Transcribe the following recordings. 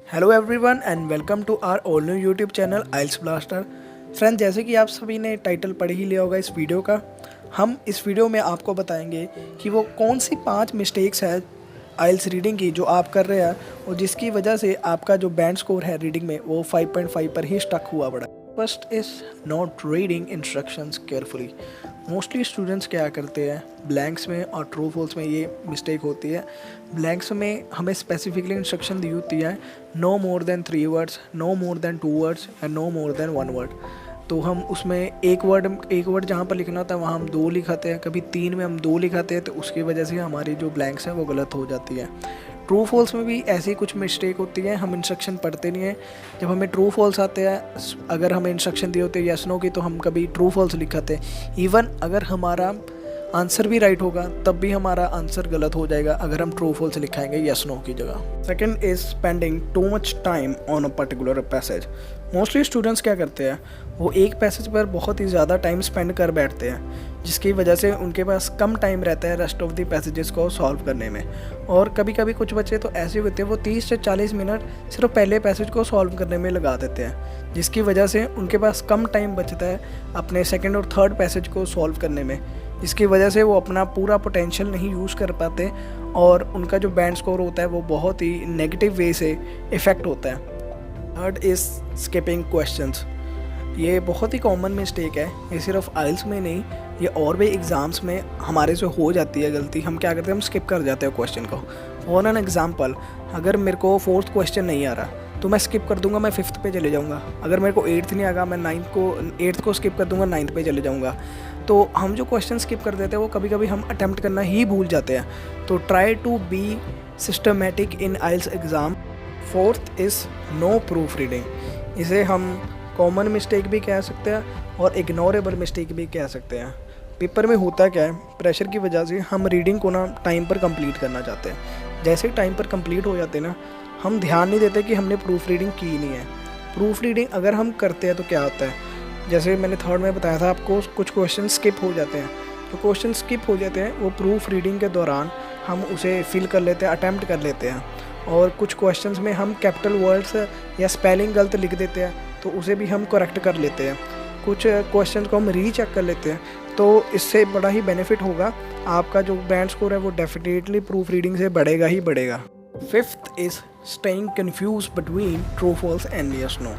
Hello everyone and welcome to our all new YouTube channel IELTS Blaster. Friend, जैसे कि आप सभी ने टाइटल पढ़ ही लिया होगा इस वीडियो का, हम इस वीडियो में आपको बताएंगे कि वो कौन सी 5 मिस्टेक्स है आइल्स रीडिंग की जो आप कर रहे हैं और जिसकी वजह से आपका जो बैंड स्कोर है रीडिंग में वो 5.5 पर ही स्टक हुआ पड़ा। First is not reading instructions carefully. Mostly students क्या करते हैं, ब्लैंक्स में और ट्रू फॉल्स में ये मिस्टेक होती है। ब्लैंक्स में हमें स्पेसिफिकली इंस्ट्रक्शन दी होती है no more than 3 words, no more than 2 words and no more than 1 word. तो हम उसमें एक वर्ड जहाँ पर लिखना होता है वहाँ हम 2 लिखाते हैं, कभी 3 में हम 2 लिखाते हैं, तो उसकी वजह से हमारी जो ब्लैंक्स हैं वो गलत हो जाती है। ट्रू फॉल्स में भी ऐसी कुछ मिस्टेक होती है, हम इंस्ट्रक्शन पढ़ते नहीं हैं। जब हमें ट्रू फॉल्स आते हैं, अगर हमें इंस्ट्रक्शन दिए होते हैं यस नो की, तो हम कभी ट्रू फॉल्स लिखाते हैं। इवन अगर हमारा आंसर भी राइट होगा तब भी हमारा आंसर गलत हो जाएगा अगर हम ट्रू फॉल्स लिखाएंगे यस नो की जगह। Second is spending too much time on a particular passage. Mostly students क्या करते हैं, वो एक पैसेज पर बहुत ही ज़्यादा टाइम स्पेंड कर बैठते हैं, जिसकी वजह से उनके पास कम टाइम रहता है रेस्ट ऑफ द पैसेजेस को सॉल्व करने में। और कभी कभी कुछ बच्चे तो ऐसे होते हैं वो 30 से 40 मिनट सिर्फ पहले पैसेज को सॉल्व करने में लगा देते हैं, जिसकी वजह से उनके पास कम टाइम बचता है अपने सेकेंड और थर्ड पैसेज को सॉल्व करने में, जिसकी वजह से वो अपना पूरा पोटेंशियल नहीं यूज़ कर पाते और उनका जो बैंड स्कोर होता है वो बहुत ही नेगेटिव वे से इफ़ेक्ट होता है। Third is skipping questions. ये बहुत ही कॉमन मिस्टेक है, ये सिर्फ आइल्स में नहीं, ये और भी एग्ज़ाम्स में हमारे से हो जाती है गलती। हम क्या करते हैं, हम स्किप कर जाते हैं क्वेश्चन को। फॉर एन एग्जांपल, अगर मेरे को 4th क्वेश्चन नहीं आ रहा तो मैं स्किप कर दूंगा, मैं 5th पे चले जाऊंगा। अगर मेरे को 8th नहीं आएगा, मैं 8th को स्किप कर दूंगा, 9th पे चले जाऊंगा। तो हम जो क्वेश्चन स्किप कर देते हैं वो कभी कभी हम अटैम्प्ट करना ही भूल जाते हैं। तो try to be systematic in IELTS exam. Fourth is no proofreading. इसे हम कॉमन मिस्टेक भी कह सकते हैं और इग्नोरेबल मिस्टेक भी कह सकते हैं। पेपर में होता क्या है, प्रेशर की वजह से हम रीडिंग को ना टाइम पर कंप्लीट करना चाहते हैं। जैसे ही टाइम पर कंप्लीट हो जाते हैं ना, हम ध्यान नहीं देते कि हमने प्रूफ रीडिंग की नहीं है। प्रूफ रीडिंग अगर हम करते हैं तो क्या होता है, जैसे मैंने थर्ड में बताया था आपको, कुछ क्वेश्चन स्किप हो जाते हैं। तो क्वेश्चन स्किप हो जाते हैं, वो प्रूफ रीडिंग के दौरान हम उसे फिल कर लेते हैं, अटैम्प्ट कर लेते हैं। और कुछ क्वेश्चंस में हम कैपिटल वर्ड्स या स्पेलिंग गलत लिख देते हैं, तो उसे भी हम करेक्ट कर लेते हैं। कुछ क्वेश्चन को हम रीचेक कर लेते हैं, तो इससे बड़ा ही बेनिफिट होगा। आपका जो बैंड स्कोर है वो डेफिनेटली प्रूफ रीडिंग से बढ़ेगा ही बढ़ेगा। Fifth is staying confused between true false and yes no.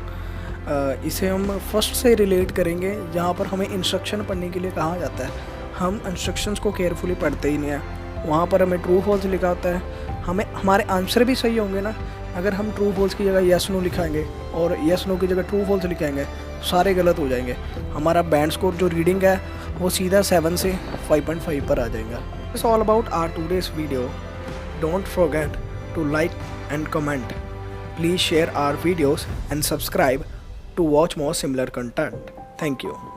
इसे हम फर्स्ट से रिलेट करेंगे, जहाँ पर हमें इंस्ट्रक्शन पढ़ने के लिए कहा जाता है। हम इंस्ट्रक्शंस को केयरफुली पढ़ते ही नहीं हैं। वहाँ पर हमें ट्रू फॉल्स लिखा होता है, हमें हमारे आंसर भी सही होंगे ना। अगर हम ट्रू फॉल्स की जगह यस नो लिखाएंगे और यस नो की जगह ट्रू फॉल्स लिखाएंगे, सारे गलत हो जाएंगे। हमारा बैंड स्कोर जो रीडिंग है वो सीधा 7 से 5.5 पर आ जाएगा। It's all about our today's video. Don't forget to like and comment. Please share our videos and subscribe to watch more similar content. Thank you.